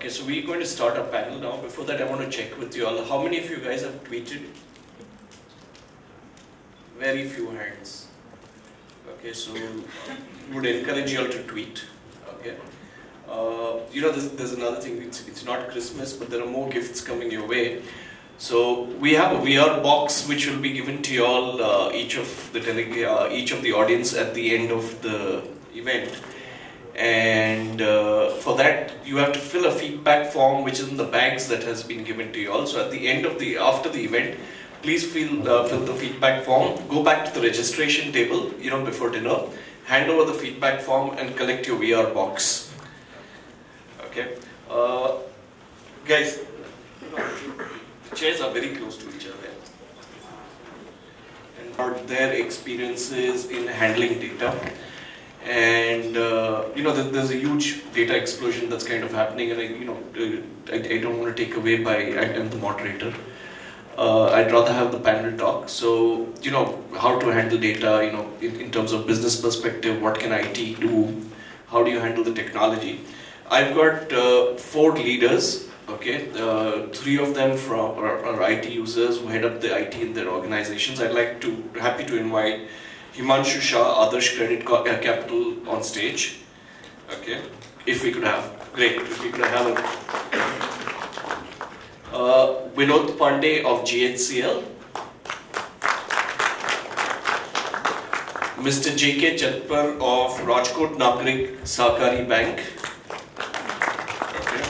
Okay, so we're going to start our panel now. Before that, I want to check with you all. How many of you guys have tweeted? Very few hands. Okay, so we would encourage you all to tweet. Okay. You know, there's another thing. It's not Christmas, but there are more gifts coming your way. So we have a VR box which will be given to you all, each of the audience at the end of the event. And for that, you have to fill a feedback form which is in the bags that has been given to you all. So at the end of after the event, please fill the feedback form. Go back to the registration table, you know, before dinner. Hand over the feedback form and collect your VR box. Okay, guys. The chairs are very close to each other, and about their experiences in handling data. And you know, there's a huge data explosion that's kind of happening, and I don't want to take away I'm the moderator. I'd rather have the panel talk. So, you know, how to handle data, you know, in terms of business perspective, what can IT do? How do you handle the technology? I've got 4 leaders, okay, 3 of them are IT users who head up the IT in their organizations. Happy to invite Himanshu Shah, Adarsh Credit Capital on stage. Okay, if we could have, great, if we could have Vinod Pandey of GHCL, Mr. J.K. Chatpar of Rajkot Nagrik Sahkari Bank. Okay.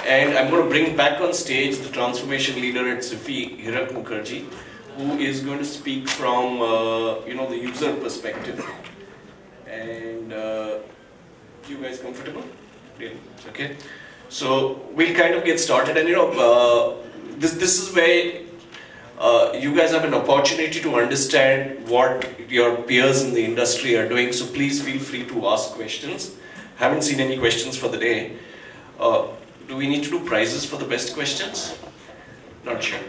And I'm going to bring back on stage the transformation leader at SIFI, Hirak Mukherjee, who is going to speak from you know, the user perspective. And you guys comfortable? Really? Okay. So we'll kind of get started, and you know, this is where you guys have an opportunity to understand what your peers in the industry are doing. So please feel free to ask questions. Haven't seen any questions for the day. Do we need to do prizes for the best questions? Not sure.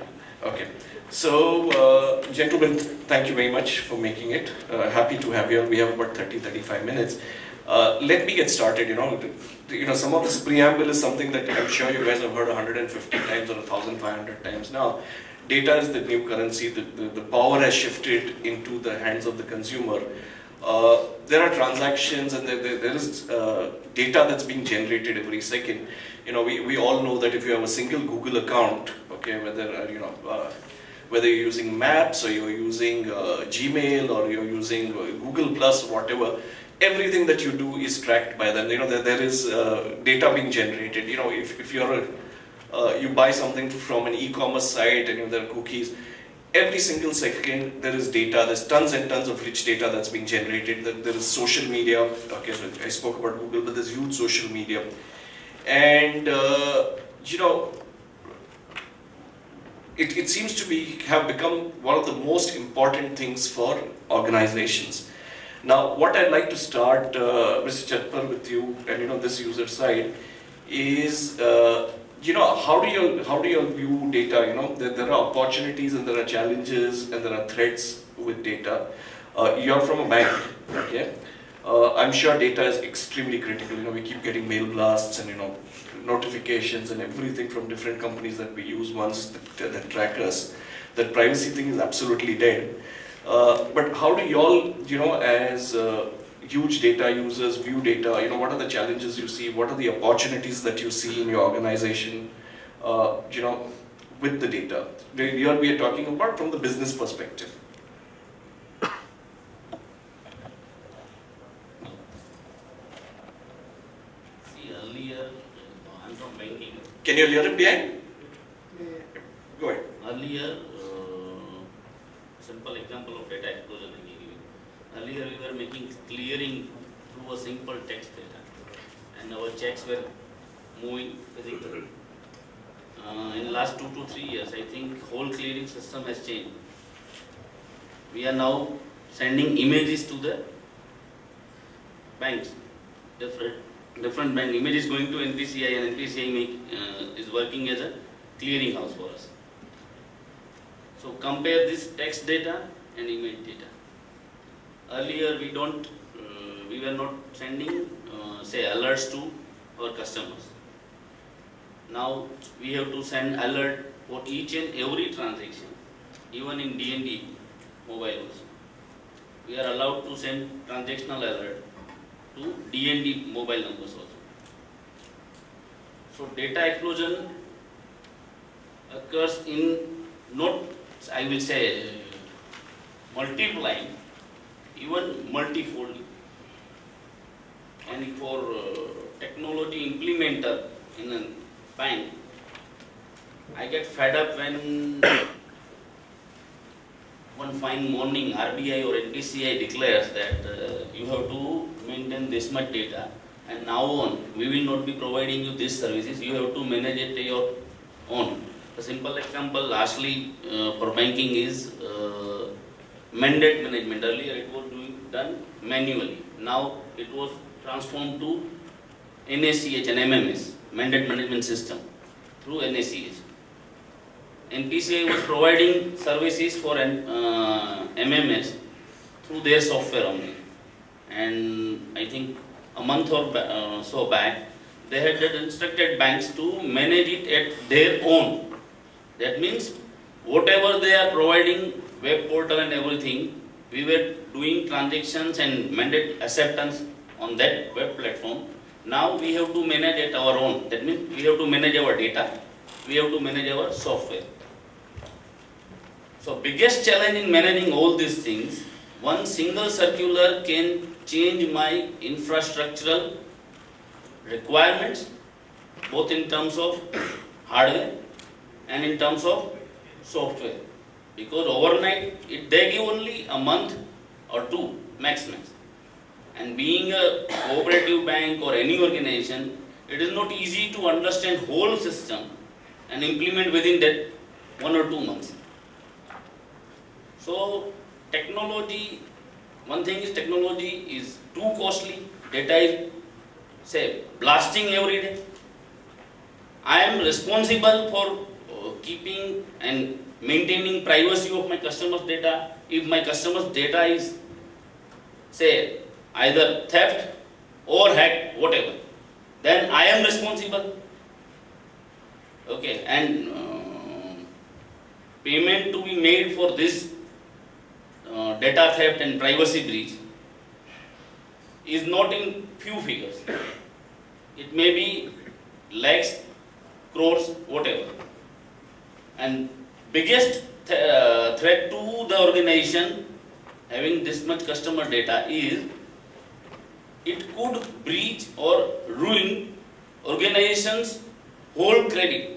Okay. So, gentlemen, thank you very much for making it. Happy to have you. We have about 30-35 minutes. Let me get started. You know, some of this preamble is something that I'm sure you guys have heard 150 times or 1,500 times now. Data is the new currency. The power has shifted into the hands of the consumer. There are transactions, and there is data that's being generated every second. You know, we all know that if you have a single Google account, okay, whether you know, whether you're using Maps or you're using Gmail or you're using Google Plus, whatever, everything that you do is tracked by them. You know, there is data being generated. You know, if you're you buy something from an e-commerce site and you know, there are cookies, every single second there is data. There's tons and tons of rich data that's being generated. There is social media. Okay, so I spoke about Google, but there's huge social media. And you know, it seems to have become one of the most important things for organizations. Now, what I'd like to start, Mr. Chatpar, with you, and you know, this user side, is you know, how do you view data? You know, there are opportunities and there are challenges and there are threats with data. You're from a bank, okay? I'm sure data is extremely critical. You know, we keep getting mail blasts and you know, notifications and everything from different companies that we use once that track us. That privacy thing is absolutely dead. But how do you all, you know, as huge data users view data? You know, what are the challenges you see? What are the opportunities that you see in your organization? You know, with the data. Here we are talking about from the business perspective. Can you hear it behind? Go ahead. Earlier, simple example of data explosion I gave you. Earlier we were making clearing through a simple text data, and our checks were moving physically. In the last 2 to 3 years, I think whole clearing system has changed. We are now sending images to the banks, different bank images going to NPCI, and NPCI is working as a clearing house for us. So compare this text data and image data. Earlier we were not sending say alerts to our customers. Now we have to send alert for each and every transaction, even in DND mobile also. We are allowed to send transactional alert to DND mobile numbers also. So data explosion occurs in not, I will say, multiplying, even multifold. And for technology implementer in a bank, I get fed up when one fine morning RBI or NPCI declares that you have to maintain this much data, and now on we will not be providing you these services, you have to manage it your own. A simple example lastly for banking is mandate management. Earlier it was done manually, now it was transformed to NACH and MMS, mandate management system, through NACH. NPCI was providing services for MMS through their software only, and I think a month or so back they had instructed banks to manage it at their own. That means whatever they are providing, web portal and everything, we were doing transactions and mandate acceptance on that web platform. Now we have to manage at our own. That means we have to manage our data, we have to manage our software. So biggest challenge in managing all these things, one single circular can change my infrastructural requirements, both in terms of hardware and in terms of software. Because overnight, they give only a month or two maximum. And being a cooperative bank or any organization, it is not easy to understand whole system and implement within that 1 or 2 months. So technology, one thing is technology is too costly, data is, say, blasting every day. I am responsible for keeping and maintaining privacy of my customers' data. If my customers' data is, say, either theft or hacked, whatever, then I am responsible. Okay, and payment to be made for this data theft and privacy breach is not in few figures. It may be lakhs, crores, whatever. And biggest threat to the organization having this much customer data is it could breach or ruin organization's whole credit.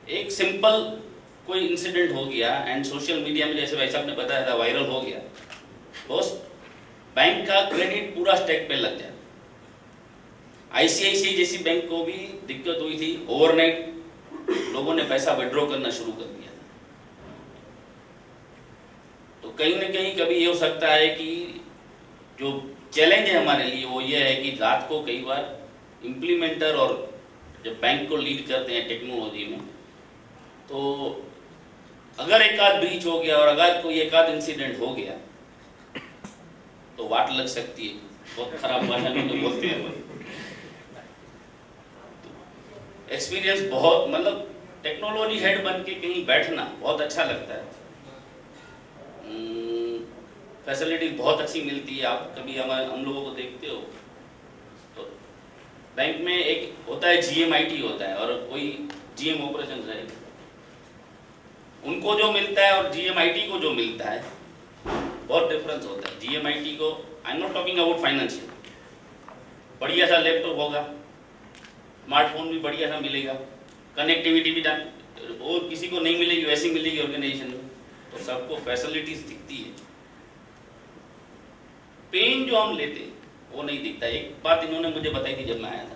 एक simple कोई incident हो गया and social media में जैसे भाई साहब ने बताया था वायरल हो गया, बस बैंक का क्रेडिट पूरा स्टैक पे लग जाए। आईसीआईसीआई जैसी बैंक को भी दिक्कत हुई थी, ओवरनाइट लोगों ने पैसा विड्रॉ करना शुरू कर दिया। तो कहीं ना कहीं कभी ये हो सकता है कि जो चैलेंज है हमारे लिए वो ये है कि रात को कई बार इम्प्लीमेंटर और जब बैंक को लीड करते हैं टेक्नोलॉजी में, तो अगर एक आध ब्रीच हो गया और अगर कोई एक आध इंसिडेंट हो गया तो वाट लग सकती है। बहुत खराब भाषा में तो बोलते हैं। एक्सपीरियंस बहुत, मतलब टेक्नोलॉजी हेड बन के कहीं बैठना बहुत अच्छा लगता है। फैसिलिटी बहुत अच्छी मिलती है। आप कभी हम लोगों को देखते हो तो बैंक में एक होता है GMIT होता है और कोई GM ऑपरेशन है, उनको जो मिलता है और GMIT को जो मिलता है बहुत डिफरेंस होता है। GMIT को, I am not talking about financial, बढ़िया सा लैपटॉप होगा, स्मार्टफोन भी बढ़िया सा मिलेगा, कनेक्टिविटी भी वो किसी को नहीं मिलेगी वैसी मिलेगी ऑर्गेनाइजेशन में, तो सबको फैसिलिटीज दिखती है। पेन जो हम लेते वो नहीं दिखता। एक बात इन्होंने मुझे बताई थी जब मैं आया था,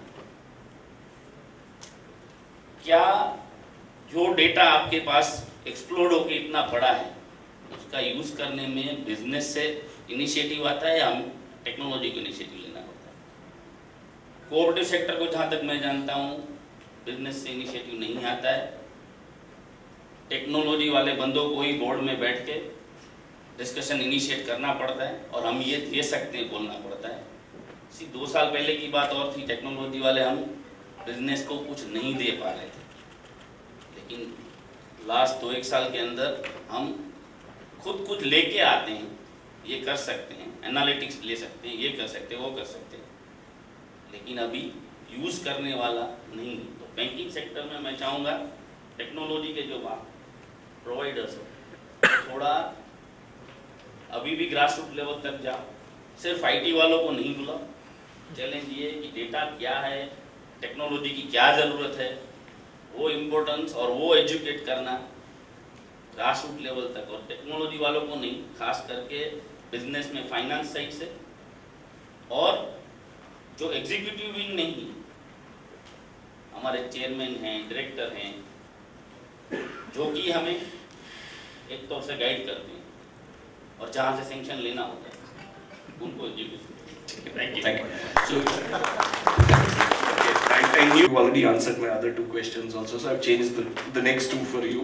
क्या जो डेटा आपके पास एक्सप्लोड होके इतना बड़ा है उसका यूज करने में बिजनेस से इनिशिएटिव आता है या हम टेक्नोलॉजी को इनिशिएटिव लेना होता है? कोऑपरेटिव सेक्टर को जहां तक मैं जानता हूं बिजनेस से इनिशिएटिव नहीं आता है। टेक्नोलॉजी वाले बंदों को ही बोर्ड में बैठ के डिस्कशन इनिशिएट करना पड़ता है और हम ये दे सकते हैं बोलना पड़ता है। 2 साल पहले की बात और थी, टेक्नोलॉजी वाले हम बिजनेस को कुछ नहीं दे पा रहे थे, लेकिन लास्ट 2-1 साल के अंदर हम खुद कुछ लेके आते हैं, ये कर सकते हैं, एनालिटिक्स ले सकते हैं, ये कर सकते हैं, वो कर सकते हैं, लेकिन अभी यूज़ करने वाला नहीं। तो बैंकिंग सेक्टर में मैं चाहूँगा टेक्नोलॉजी के जो प्रोवाइडर्स हो, थोड़ा अभी भी ग्रास रूट लेवल तक जाओ, सिर्फ आईटी वालों को नहीं बुलाओ। चैलेंज ये है कि डेटा क्या है, टेक्नोलॉजी की क्या ज़रूरत है, वो इम्पोर्टेंस और वो एजुकेट करना ग्रास रूट लेवल तक, और टेक्नोलॉजी वालों को नहीं, खास करके बिजनेस में फाइनेंस साइड से, और जो एग्जीक्यूटिव विंग नहीं, हमारे चेयरमैन हैं, डायरेक्टर हैं, जो कि हमें एक तौर से गाइड करते हैं, और जहाँ से सैंक्शन लेना होता है उनको execute. Thank you. So, okay, I knew you already answered my other 2 questions also, so I've changed the next 2 for you.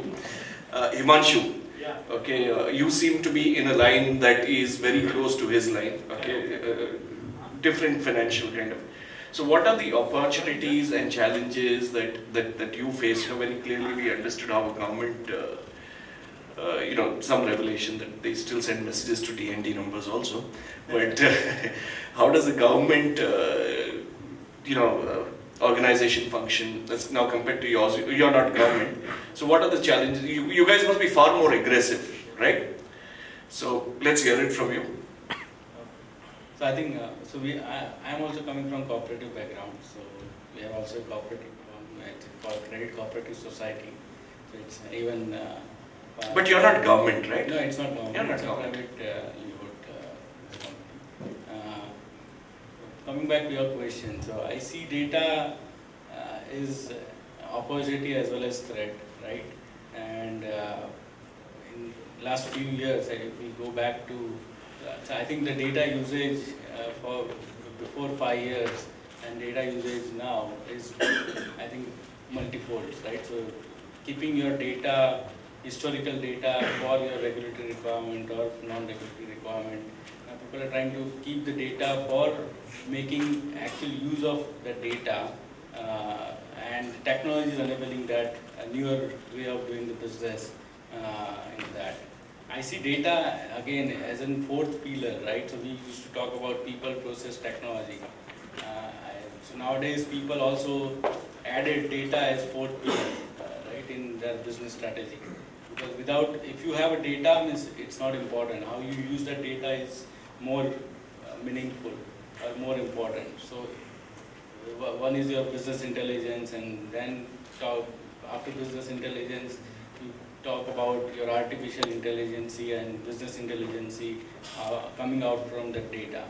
Himanshu, okay, you seem to be in a line that is very close to his line, okay, different financial kind of. So what are the opportunities and challenges that you face? You know, very clearly we understood how a government, you know, some revelation that they still send messages to DND numbers also, but how does the government, you know, organization function that's now compared to yours? You're not government, so what are the challenges? You guys must be far more aggressive, right? So let's hear it from you. So I think, I'm also coming from cooperative background, so we have also a cooperative, it's called Credit Cooperative Society, so it's even... but you're not government, right? No, it's not government, You're not it's government. a private coming back to your question, so I see data is opportunity as well as threat, right? And in last few years, if we go back to, so I think the data usage for before 5 years and data usage now is, I think, multifold, right? So keeping your data, historical data for your regulatory requirement or non-regulatory requirement, people are trying to keep the data for making actual use of the data, and technology is enabling that, a newer way of doing the business in that. I see data again as a 4th pillar, right? So we used to talk about people, process, technology. So nowadays people also added data as 4th pillar, right, in their business strategy. Because without, if you have a data, means it's not important. How you use that data is more meaningful or more important. So one is your business intelligence, and then after business intelligence, you talk about your artificial intelligence and business intelligence coming out from the data.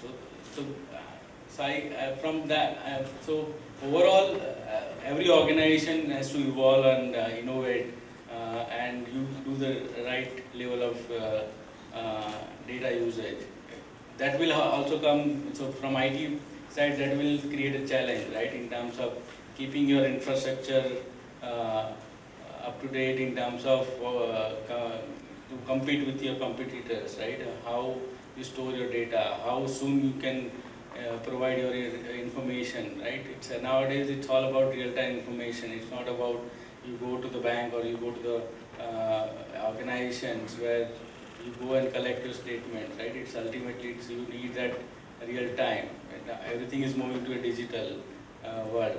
So from that, so overall, every organization has to evolve and innovate, and you do the right level of data usage. That will also come, so from IT side, that will create a challenge, right, in terms of keeping your infrastructure up to date, in terms of to compete with your competitors, right? How you store your data, how soon you can provide your information, right? Nowadays it's all about real-time information. It's not about you go to the bank or you go to the organizations where you go and collect your statement, right? It's ultimately you need that real time. Everything is moving to a digital world.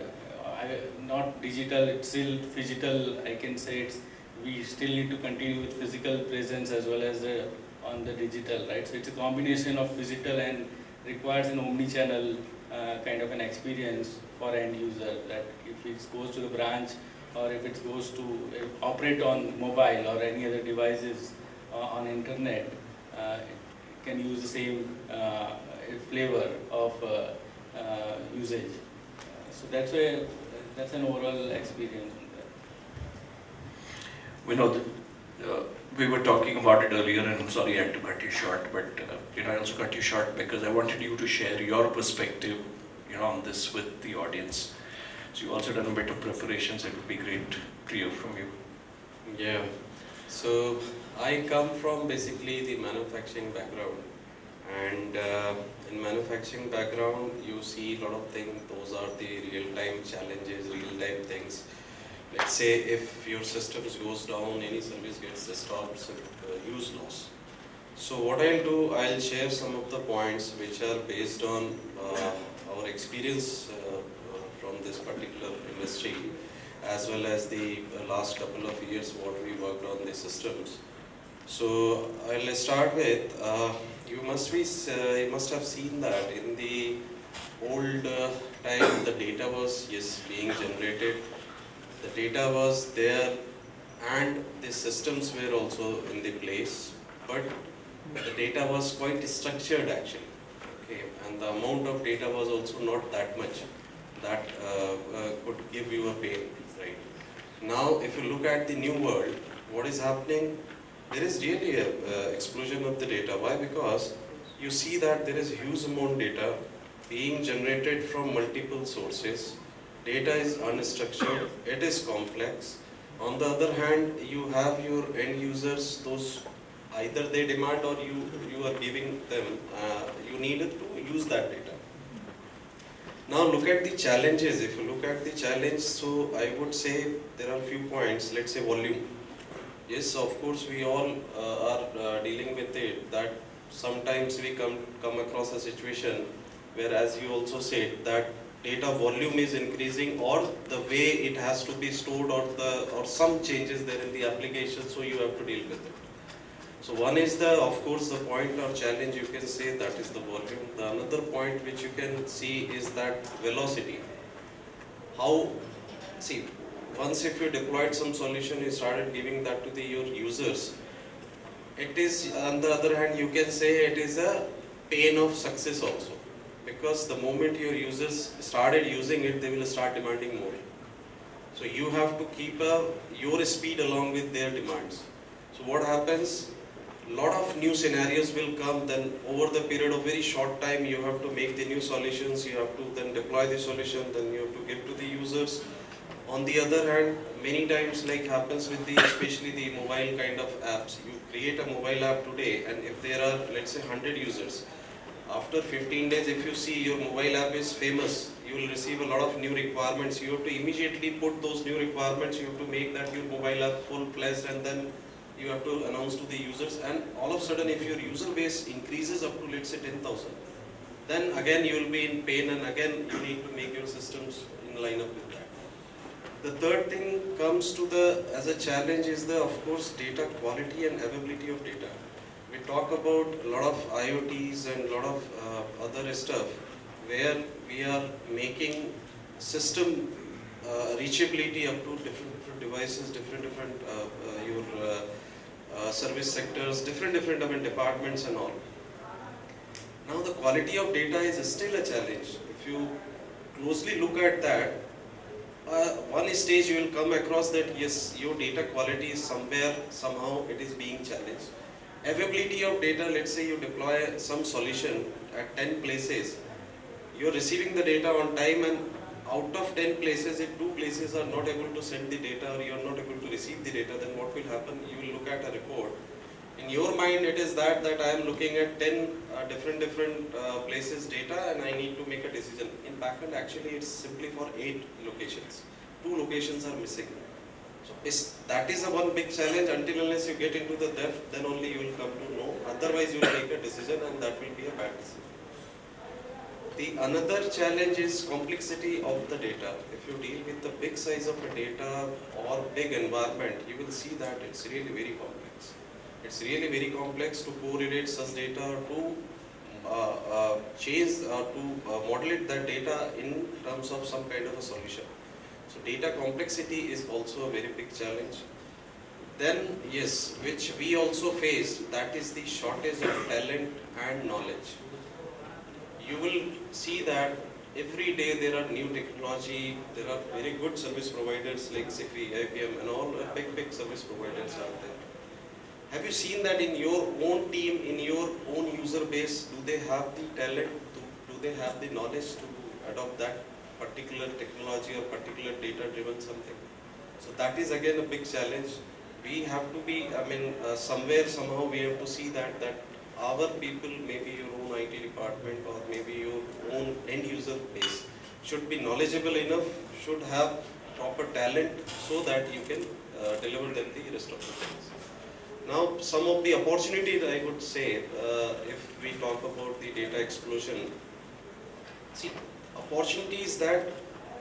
Not digital, it's still physical. I can say we still need to continue with physical presence as well as on the digital, right? So it's a combination of physical and requires an omni-channel kind of an experience for end user. That if it goes to the branch or if it goes to operate on mobile or any other devices on internet, it can use the same flavor of usage. So that's an overall experience. Vinod, we were talking about it earlier, and I'm sorry I had to cut you short, but I also cut you short because I wanted you to share your perspective, on this with the audience. So you also done a bit of preparations. It would be great to hear from you. Yeah. So I come from basically the manufacturing background, And in manufacturing background, you see a lot of things. Those are the real-time challenges, real-time things. Let's say if your systems goes down, any service gets disturbed, so use loss. So what I'll do, I'll share some of the points which are based on our experience from this particular industry, as well as the last couple of years what we worked on the systems. So I'll start with, you must have seen that in the old time the data was being generated, the data was there, and the systems were also in the place, but the data was quite structured actually. Okay, and the amount of data was also not that much that could give you a pain, right? Now, if you look at the new world, what is happening? There is really an explosion of the data. Why? Because you see that there is a huge amount of data being generated from multiple sources. Data is unstructured, it is complex. On the other hand, you have your end users, those either they demand or you are giving them, you needed to use that data. Now look at the challenges. If you look at the challenge, so I would say there are a few points. Let's say volume. Yes, of course we all are dealing with it, that sometimes we come across a situation where, as you also said, that data volume is increasing, or the way it has to be stored, or some changes there in the application, so you have to deal with it. So one is of course the point or challenge, you can say, that is the volume. The another point which you can see is that velocity. Once if you deployed some solution, you started giving that to your users, it is, on the other hand, you can say it is a pain of success also. Because the moment your users started using it, they will start demanding more. So you have to keep your speed along with their demands. So what happens? A lot of new scenarios will come, then over the period of very short time you have to make the new solutions, you have to then deploy the solution, then you have to give to the users. On the other hand, many times, like happens with especially the mobile kind of apps, you create a mobile app today, and if there are, let's say, 100 users, after 15 days, if you see your mobile app is famous, you will receive a lot of new requirements. You have to immediately put those new requirements, you have to make that your mobile app full-fledged, and then you have to announce to the users. And all of a sudden, if your user base increases up to, let's say, 10,000, then again you will be in pain, and again you need to make your systems in line up with that. The third thing comes to as a challenge is of course, data quality and availability of data. We talk about a lot of IoTs and a lot of other stuff where we are making system reachability up to different devices, different service sectors, different departments and all. Now the quality of data is still a challenge. If you closely look at that, one stage you will come across that yes, your data quality is somehow it is being challenged. Availability of data, let's say you deploy some solution at 10 places, you're receiving the data on time, and out of 10 places, if 2 places are not able to send the data, or you're not able to receive the data, then what will happen? You will look at a report. In your mind, it is that I am looking at 10 different places data, and I need to make a decision. In backend, actually, it's simply for 8 locations. 2 locations are missing. So that is a one big challenge. Until unless you get into the depth, then only you will come to know. Otherwise, you will make a decision, and that will be a bad decision. The another challenge is complexity of the data. If you deal with the big size of a data or big environment, you will see that it's really very complex. It's really very complex to correlate such data, to change, to modulate that data in terms of some kind of a solution. So data complexity is also a very big challenge. Then yes, which we also faced, that is the shortage of talent and knowledge. You will see that every day there are new technology, there are very good service providers like SIFI, IBM and all big service providers out there. Have you seen that in your own team, in your own user base, do they have the talent, do they have the knowledge to adopt that particular technology or particular data-driven something? So that is again a big challenge. We have to be, somewhere, somehow we have to see that our people, maybe your own own IT department or maybe your own end user base should be knowledgeable enough, should have proper talent so that you can deliver them the rest of the things. Now, some of the opportunities I would say, if we talk about the data explosion, see, opportunities that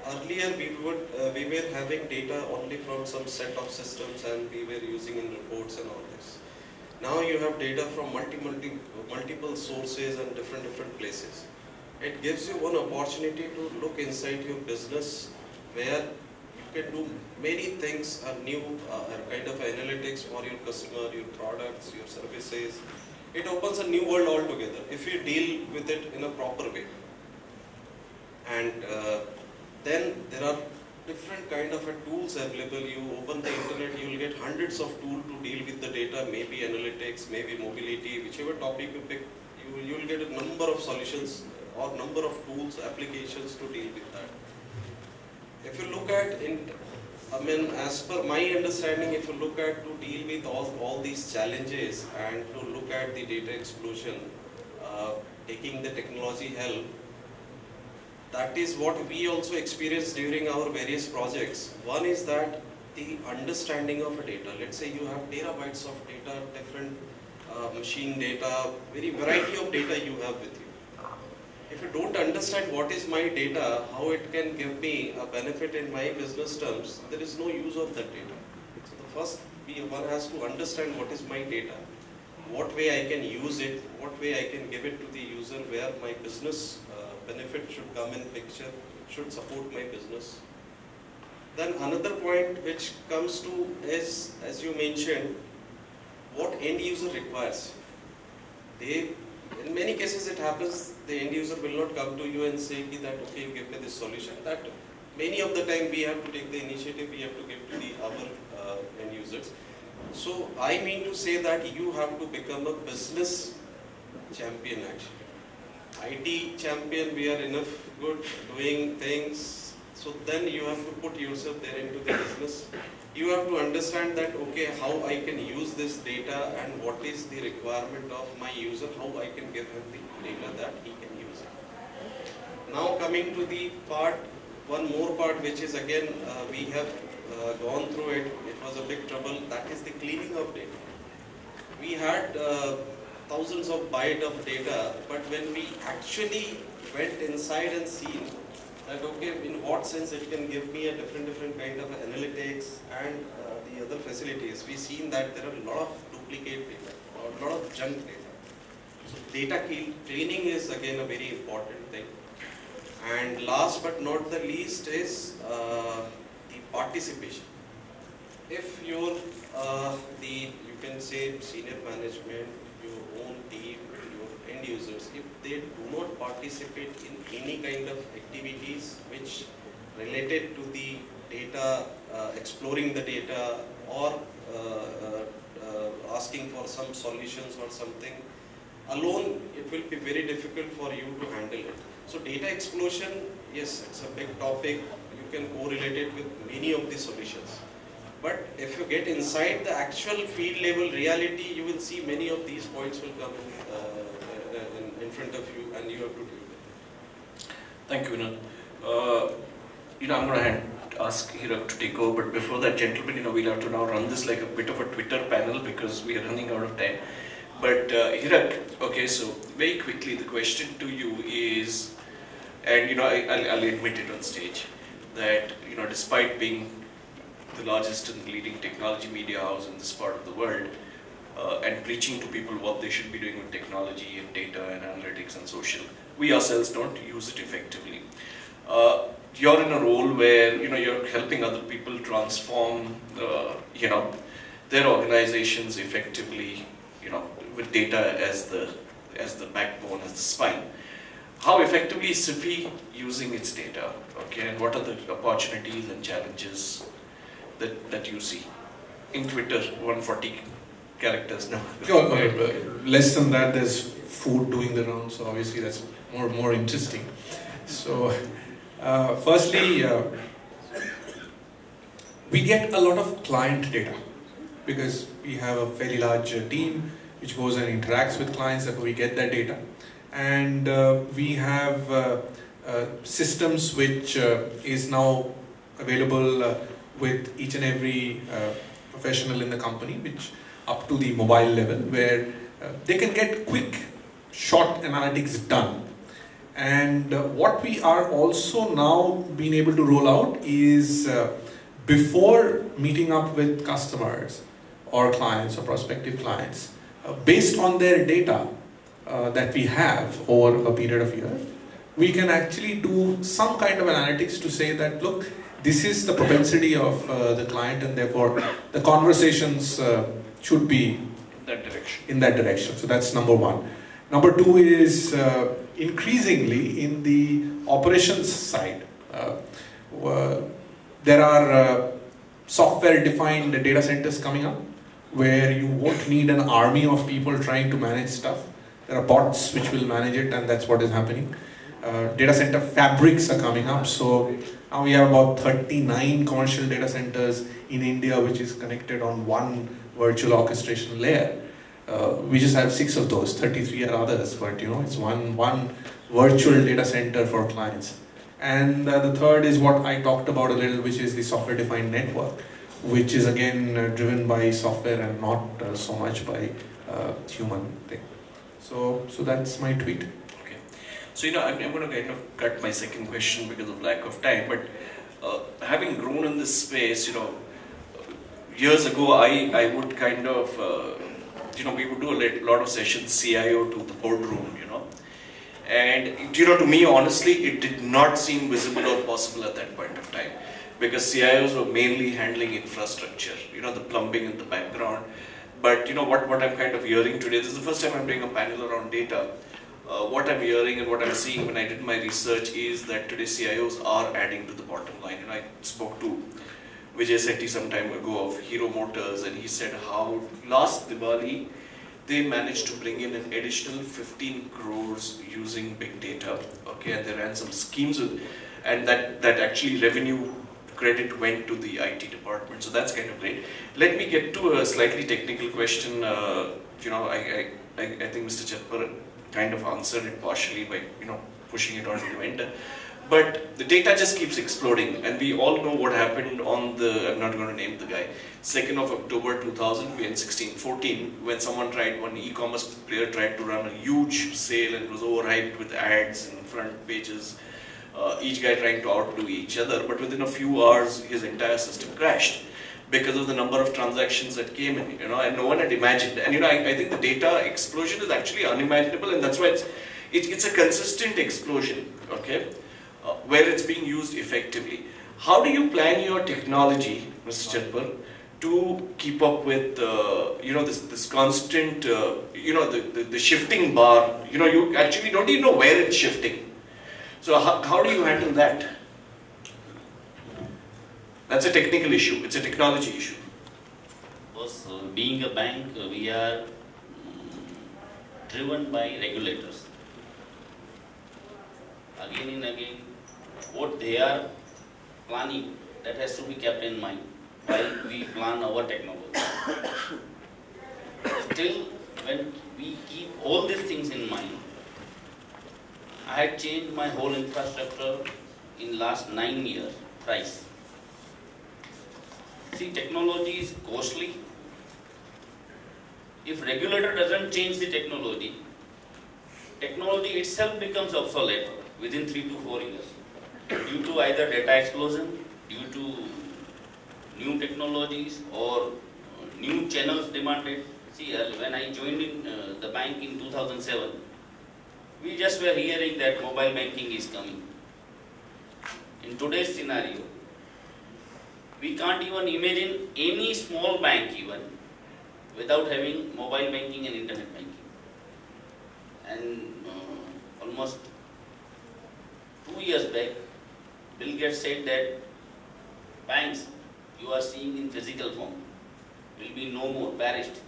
earlier we were having data only from some set of systems and we were using in reports and all this. Now you have data from multiple sources and different places. It gives you one opportunity to look inside your business where you can do many things, a new kind of analytics for your customer, your products, your services. It opens a new world altogether if you deal with it in a proper way. And then there are different kind of tools available. You open the internet, you will get hundreds of tools to deal with the data, maybe analytics, maybe mobility, whichever topic you pick, you will get a number of solutions or number of tools, applications to deal with that. If you look at, as per my understanding, if you look at to deal with all these challenges and to look at the data explosion, taking the technology help, that is what we also experienced during our various projects. One is that the understanding of data. Let's say you have terabytes of data, different machine data, very variety of data you have with you. If you don't understand what is my data, how it can give me a benefit in my business terms, there is no use of that data. So the first, one has to understand what is my data, what way I can use it, what way I can give it to the user, where my business benefit should come in picture, should support my business. Then another point which comes to is, as you mentioned, what end user requires. In many cases it happens, the end user will not come to you and say that, okay, you give me this solution. That many of the time we have to take the initiative, we have to give to our end users. So I mean to say that you have to become a business champion actually. IT champion, we are enough good doing things, so then you have to put yourself there into the business. You have to understand that, okay, how I can use this data and what is the requirement of my user, how I can give him the data that he can use it. Now coming to the part, one more part which is again, we have gone through it, it was a big trouble, that is the cleaning of data. We had thousands of bytes of data, but when we actually went inside and seen that, okay, in what sense it can give me a different kind of analytics and the other facilities, we seen that there are a lot of duplicate data, a lot of junk data. So data cleaning is again a very important thing. And last but not the least is the participation. If you're you can say senior management, your own team, your end users, if they do not participate in any kind of activities which related to the data, exploring the data or asking for some solutions or something, alone it will be very difficult for you to handle it. So data explosion, yes, it's a big topic, you can correlate it with many of the solutions. But if you get inside the actual field level reality, you will see many of these points will come in front of you and you have to deal with it. Thank you, Vinod. I'm going to ask Hirak to take over, but before that, gentlemen, we'll have to now run this like a bit of a Twitter panel because we are running out of time. But Hirak, okay, so very quickly, the question to you is, and I'll admit it on stage, that despite being the largest and leading technology media house in this part of the world, and preaching to people what they should be doing with technology and data and analytics and social, we ourselves don't use it effectively. You're in a role where you're helping other people transform their organizations effectively, with data as the backbone, as the spine. How effectively is SIFI using its data? Okay, and what are the opportunities and challenges that you see in Twitter? 140 characters now. Less than that, there's food doing the rounds, so obviously that's more interesting. So, firstly, we get a lot of client data because we have a very large team which goes and interacts with clients, therefore we get that data. and we have systems which is now available with each and every professional in the company, which up to the mobile level, where they can get quick, short analytics done. And what we are also now being able to roll out is before meeting up with customers or clients or prospective clients, based on their data that we have over a period of years, we can actually do some kind of analytics to say that, look, this is the propensity of the client, and therefore the conversations should be in that direction. So that's number one. Number two is increasingly in the operations side. There are software-defined data centers coming up where you won't need an army of people trying to manage stuff. There are bots which will manage it, and that's what is happening. Data center fabrics are coming up. So now we have about 39 commercial data centers in India which is connected on one virtual orchestration layer. We just have 6 of those, 33 are others, but it's one virtual data center for clients. And the third is what I talked about a little, which is the software-defined network, which is again driven by software and not so much by human thing. So that's my tweet. Okay. So I'm going to kind of cut my second question because of lack of time, but having grown in this space, years ago I would kind of, we would do a lot of sessions CIO to the boardroom, and to me honestly it did not seem visible or possible at that point of time, because CIOs were mainly handling infrastructure, the plumbing in the background. But what I'm kind of hearing today, this is the first time I'm doing a panel around data. What I'm hearing and what I'm seeing when I did my research is that today CIOs are adding to the bottom line. I spoke to Vijay Sethi some time ago of Hero Motors, and he said how last Diwali they managed to bring in an additional 15 crores using big data, okay, and they ran some schemes with, and that actually revenue credit went to the IT department. So that's kind of great. Let me get to a slightly technical question. I think Mr. Chatpar kind of answered it partially by pushing it on to Vendor. But the data just keeps exploding, and we all know what happened on the, I'm not going to name the guy, 2nd of October 2000, we in 1614, when one e-commerce player tried to run a huge sale and it was overhyped with ads and front pages, each guy trying to outdo each other, but within a few hours his entire system crashed because of the number of transactions that came in, and no one had imagined. And I think the data explosion is actually unimaginable, and that's why it's a consistent explosion, okay? Where it's being used effectively. How do you plan your technology, Mr. Chatpar, to keep up with this constant the shifting bar? You actually don't even know where it's shifting. So how do you handle that? That's a technical issue. It's a technology issue. Because being a bank, we are driven by regulators. Again and again, what they are planning, that has to be kept in mind while we plan our technology. Still, when we keep all these things in mind, I had changed my whole infrastructure in last 9 years thrice. See, technology is costly. If regulator doesn't change the technology itself becomes obsolete within 3 to 4 years, due to either data explosion, due to new technologies or new channels demanded. See, when I joined in the bank in 2007, we just were hearing that mobile banking is coming. In today's scenario, we can't even imagine any small bank even without having mobile banking and internet banking. And almost 2 years back, Bill Gates said that banks you are seeing in physical form will be no more, perished.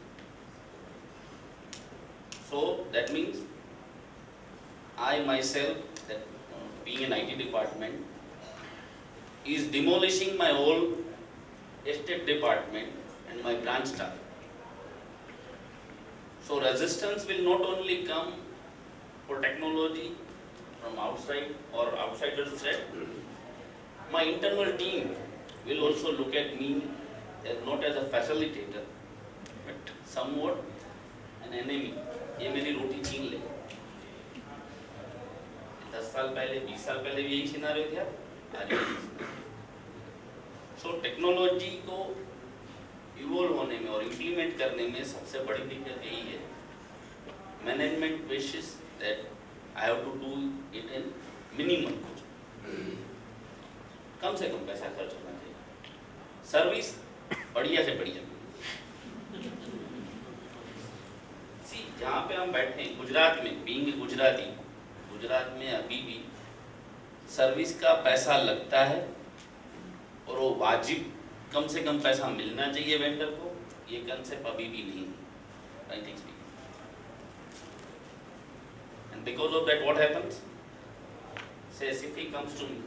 So that means I myself, being an IT department, is demolishing my whole estate department and my branch staff. So resistance will not only come for technology from outside or outsiders threat, my internal team will also look at me as not as a facilitator, but somewhat an enemy. ये मेरी रोटी छीन ले। 10 साल पहले, 20 साल पहले भी यही सिनारियो था। So टेक्नोलॉजी को इवॉल्व होने में और इम्प्लीमेंट करने में सबसे बड़ी दिक्कत यही है। Management wishes that I have to do it in minimum cost, कम से कम पैसा खर्च होना चाहिए, सर्विस बढ़िया से बढ़िया। सी जहाँ पे हम बैठे हैं गुजरात में, बीइंग गुजराती, गुजरात में अभी भी सर्विस का पैसा लगता है और वो वाजिब कम से कम पैसा मिलना चाहिए वेंडर को, ये कंसेप्ट अभी भी नहीं है। I think and because of that what happens, say SIFI comes to me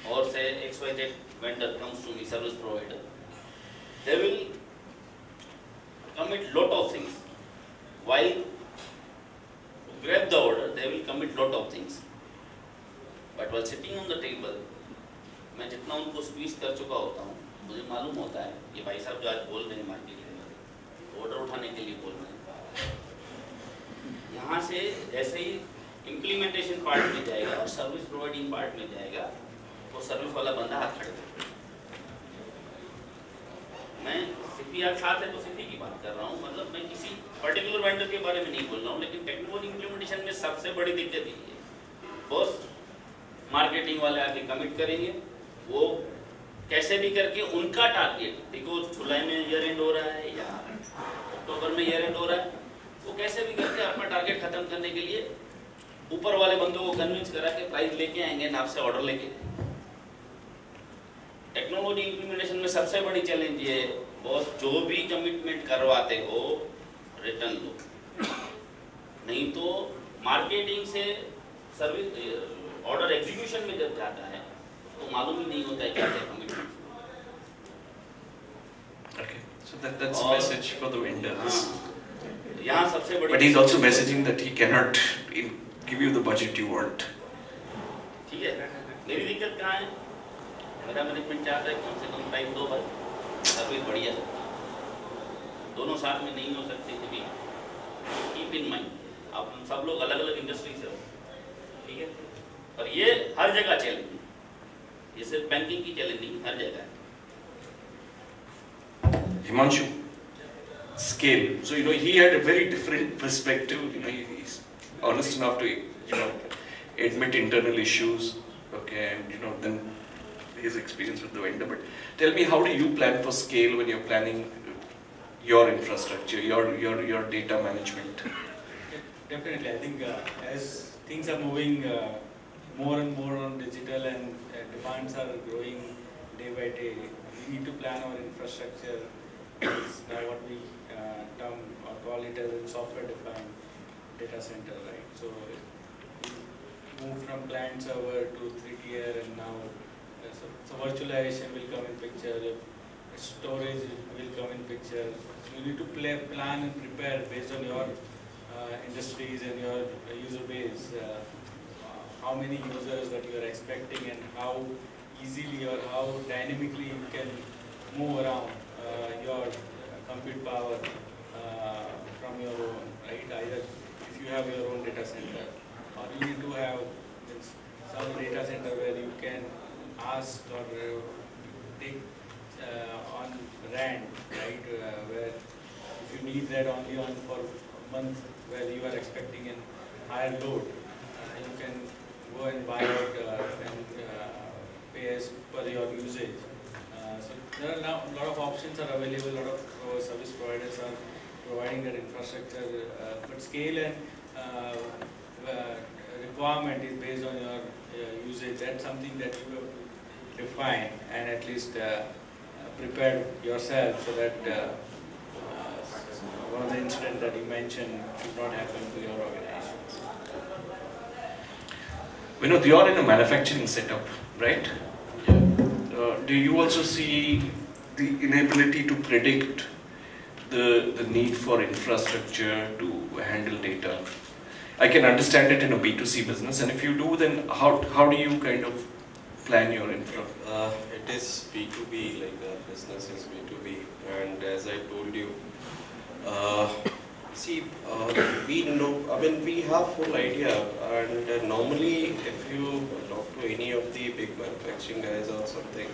or say XYZ vendor comes to me, service provider, they will commit lot of things while to grab the order, they will commit lot of things, but while sitting on the table मैं जितना उनको squeeze कर चुका होता हूँ, मुझे मालूम होता है ये भाई साहब जो आज बोल रहे हैं मार्केटिंग में ऑर्डर उठाने के लिए बोल रहे हैं, यहाँ से जैसे ही इम्प्लीमेंटेशन पार्ट में जाएगा और सर्विस प्रोवाइडिंग पार्ट में जाएगा, वो सर्विस वाला बंदा हाथ खड़े करेगा। मैं सिफी आज साथ है तो सिफी की बात कर रहा हूँ, मतलब मैं किसी पर्टिकुलर वेंडर के बारे में नहीं बोल रहा हूँ, लेकिन टेक्नोलॉजी इम्प्लीमेंटेशन में सबसे बड़ी दिक्कत ये है, बॉस मार्केटिंग वाले आके कमिट करेंगे, वो कैसे भी करके उनका टारगेट, देखो जुलाई में ईयर एंड हो रहा है या अक्टूबर में ईयर एंड हो रहा है, वो कैसे भी करके अपना टारगेट खत्म करने के लिए ऊपर वाले बंदों को कन्विंस करा के प्राइस लेके आएंगे ना, आपसे ऑर्डर लेके। टेक्नोलॉजी इंप्लीमेंटेशन में सबसे बड़ी चैलेंज ये है, बॉस जो भी कमिटमेंट करवाते हो रिटर्न लो, नहीं तो मार्केटिंग से सर्विस ऑर्डर एग्जीक्यूशन में जब जाता है तो मालूम ही नहीं होता है क्या क्या commitment. Okay, so that's a message for the vendors. यहाँ सबसे बड़ी, but he's also messaging that he cannot give you the budget you want. ठीक है, मेरी दिक्कत कहाँ है? मेरा मैनेजमेंट चाहता है कम से कम टाइम 2 बार सर्विस बढ़िया, दोनों साथ में नहीं हो सकते कभी। कीप इन माइंड, आप सब लोग अलग अलग इंडस्ट्री से हो, ठीक है, और ये हर जगह चैलेंज है, ये सिर्फ बैंकिंग की चैलेंज नहीं, हर जगह है। Himanshu, scale. So he had a very different perspective. He's honest enough to admit internal issues. Okay, and then his experience with the vendor. But tell me, how do you plan for scale when you're planning your infrastructure, your data management? Definitely, I think as things are moving more and more on digital and demands are growing day by day, we need to plan our infrastructure. Is now what we term or call it as a software-defined data center, right? So we move from client server to 3-tier, and now so virtualization will come in picture, storage will come in picture. So you need to plan and prepare based on your industries and your user base, how many users that you are expecting and how easily or how dynamically you can move around your compute power from your own, right? Either if you have your own data center, or you need to have some data center where you can ask or take on rent, right? Where if you need that only on for a month, where you are expecting a higher load, you can go and buy out and pay as per your usage. So there are now a lot of options are available, a lot of service providers are providing that infrastructure, but scale and requirement is based on your usage. That's something that you have to define and at least prepare yourself so that one of the incidents that you mentioned should not happen to your organization. Vinod, you are in a manufacturing setup, right? Do you also see the inability to predict the need for infrastructure to handle data? I can understand it in a B2C business, and if you do, then how do you kind of plan your infra? It is B2B, like the business is B2B, and as I told you, we know, I mean, we have full idea, and normally if you talk to any of the big manufacturing guys or something,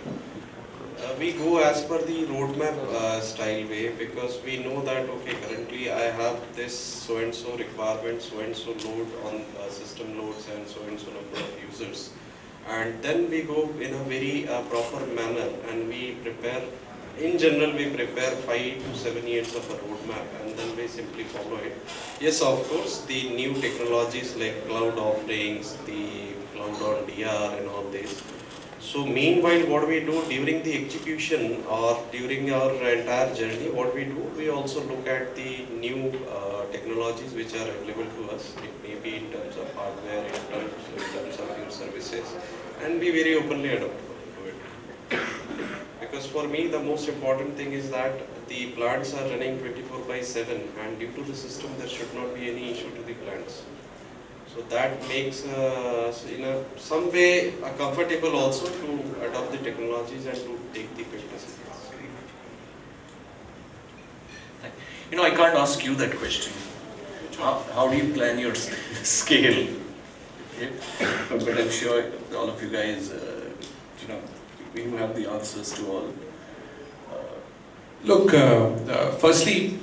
we go as per the roadmap style way, because we know that, okay, currently I have this so-and-so requirement, so-and-so load on system loads and so-and-so number of users. And then we go in a very proper manner, and we prepare, in general we prepare 5 to 7 years of a roadmap, and then we simply follow it. Yes, of course, the new technologies like cloud offerings, the cloud on DR and all this. So meanwhile, what we do during the execution or during our entire journey, what we do, we also look at the new technologies which are available to us. It may be in terms of hardware, in terms of new services, and be very openly adaptable to it. Because for me, the most important thing is that the plants are running 24/7, and due to the system, there should not be any issue to the plants. So that makes, in some way, comfortable also to adopt the technologies and to take the quick decisions. You know, I can't ask you that question. How do you plan your scale? Okay? But I'm sure all of you guys, you know, you have the answers to all. Look, firstly,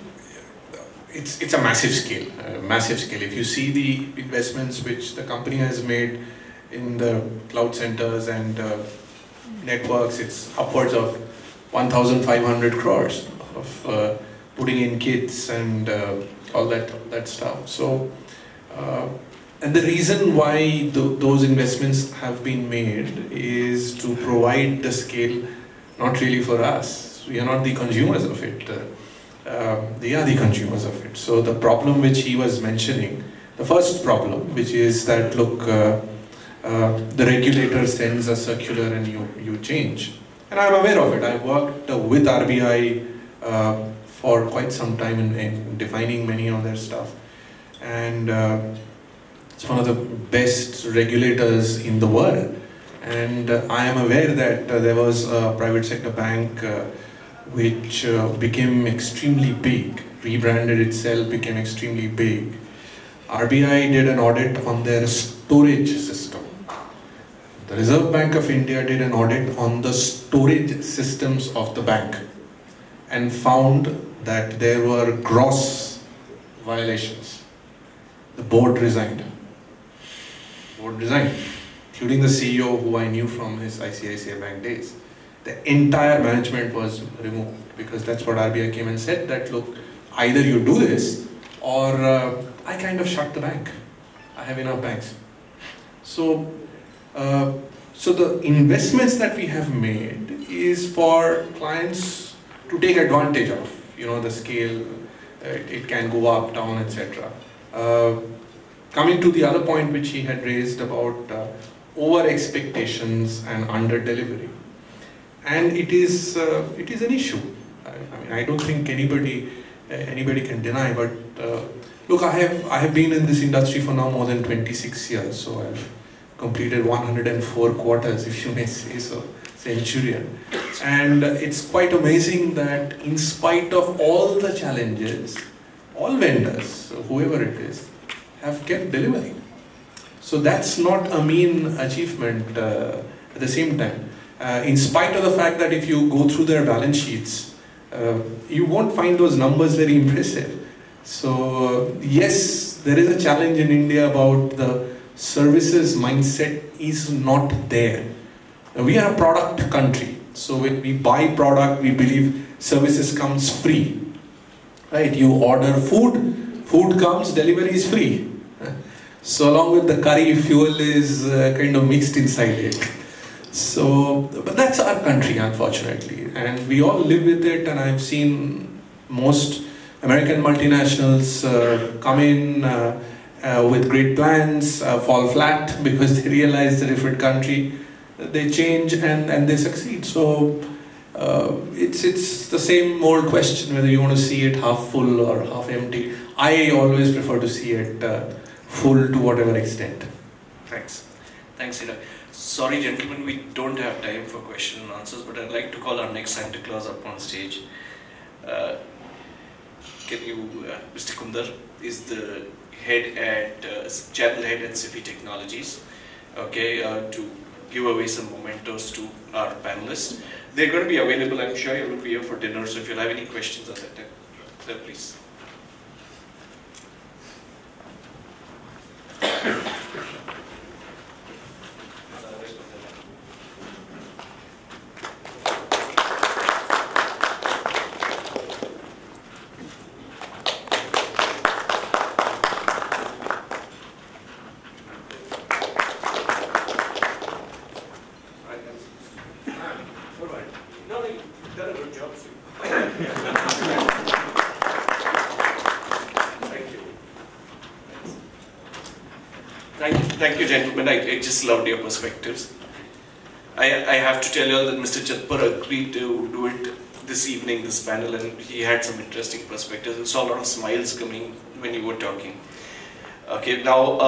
it's a massive scale, massive scale. If you see the investments which the company has made in the cloud centers and networks, it's upwards of 1,500 crores of putting in kits and all that stuff. So, and the reason why those investments have been made is to provide the scale, not really for us. We are not the consumers of it. They are the consumers of it. So the problem which he was mentioning, the first problem, which is that, look, the regulator sends a circular and you change. And I'm aware of it. I worked with RBI for quite some time in defining many of their stuff. And it's one of the best regulators in the world. And I am aware that there was a private sector bank which became extremely big, rebranded itself, became extremely big. RBI did an audit on their storage system. The Reserve Bank of India did an audit on the storage systems of the bank and found that there were gross violations. The board resigned. Including the CEO who I knew from his ICICI Bank days. The entire management was removed because that's what RBI came and said, that look, either you do this or I kind of shut the bank. I have enough banks. So, so the investments that we have made is for clients to take advantage of, you know, the scale, it can go up, down, etc. Coming to the other point which he had raised about over expectations and under delivery. And it is an issue. I mean, I don't think anybody can deny. But look, I have been in this industry for now more than 26 years. So I've completed 104 quarters, if you may say so, centurion. And it's quite amazing that in spite of all the challenges, all vendors, whoever it is, have kept delivering. So that's not a mean achievement at the same time. In spite of the fact that if you go through their balance sheets, you won't find those numbers very impressive. So yes, there is a challenge in India about the services mindset is not there. We are a product country. So when we buy product, we believe services comes free. Right? You order food, food comes, delivery is free. So along with the curry, fuel is kind of mixed inside it. So, but that's our country, unfortunately, and we all live with it. And I've seen most American multinationals come in with great plans, fall flat because they realize that if a country, they change and they succeed. So it's the same old question whether you want to see it half full or half empty. I always prefer to see it full to whatever extent. Thanks. Thanks, Hirak. Sorry, gentlemen, we don't have time for question and answers, but I'd like to call our next Santa Claus up on stage. Can you, Mr. Kundar is the head at channel head at SIFI Technologies. Okay, to give away some mementos to our panelists. They're going to be available. I'm sure you will be here for dinner. So if you have any questions at that time, sir, please. Thank you, gentlemen. I just loved your perspectives. I have to tell you all that Mr. Chatpar agreed to do it this evening, this panel, and he had some interesting perspectives. I saw a lot of smiles coming when you were talking. Okay, now